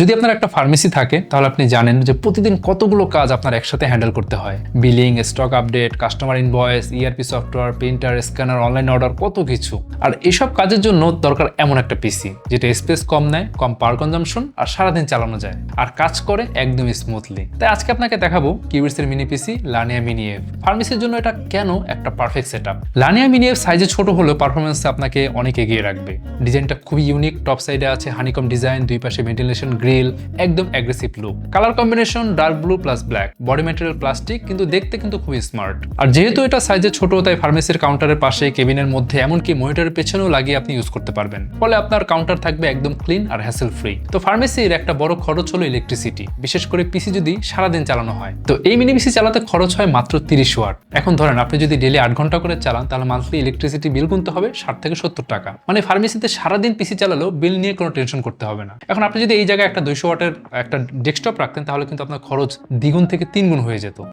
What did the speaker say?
যদি আপনার একটা ফার্মেসি থাকে তাহলে আপনি জানেন যে প্রতিদিন কতগুলো কাজ আপনার একসাথে হ্যান্ডেল করতে হয়। Billing, stock update, customer invoice, ERP software, printer, scanner, online order, কত কিছু। আর এসব কাজের জন্য দরকার এমন একটা পিসি যেটা স্পেস কম নেয়, কম পাওয়ার কনজাম্পশন আর সারাদিন চালানো যায় আর কাজ করে একদম স্মুথলি। তাই আজকে আপনাকে দেখাবো কিউবিটস এর মিনি পিসি লানিয়া মিনি এফ। ফার্মেসির জন্য এটা কেন একটা পারফেক্ট সেটআপ। লানিয়া মিনি এফ সাইজে ছোট হলেও পারফরমেন্সে আপনাকে অনেক এগিয়ে রাখবে। ডিজাইনটা খুবই ইউনিক, টপ সাইডে আছে হানিকম ডিজাইন, দুই পাশে ভেন্টিলেশন গ্রিল, একদম aggressive look. Colour combination dark blue plus black, body material plastic, কিন্তু দেখতে কিন্তু খুবই স্মার্ট। আর যেহেতু এটা সাইজে ছোট তাই ফার্মেসির কাউন্টারের পাশে, কেবিনের মধ্যে, এমনকি মনিটরের পেছনেও লাগিয়ে আপনি ইউজ করতে পারবেন। ফলে আপনার কাউন্টার থাকবে একদম ক্লিন আর হ্যাসেল ফ্রি। তো ফার্মেসির একটা বড় খরচ হলো ইলেকট্রিসিটি, বিশেষ করে পিসি যদি সারাদিন চালানো হয়। তো এই মিনি পিসি চালাতে খরচ হয় মাত্র 30 ওয়াট। এখন ধরেন আপনি যদি ডেলি 8 ঘন্টা করে চালান তাহলে মান্থলি ইলেকট্রিসিটি বিল গুনতে হবে 60 থেকে 70 টাকা। মানে ফার্মেসিতে সারাদিন পিসি চালালেও বিল নিয়ে কোনো টেনশন করতে হবে না। এখন আপনি যদি এই জায়গায় একটা 200 ওয়াটের একটা ডেস্কটপ রাখতেন তাহলে কিন্তু আপনার খরচ দ্বিগুণ থেকে 3 গুণ হয়ে যেত।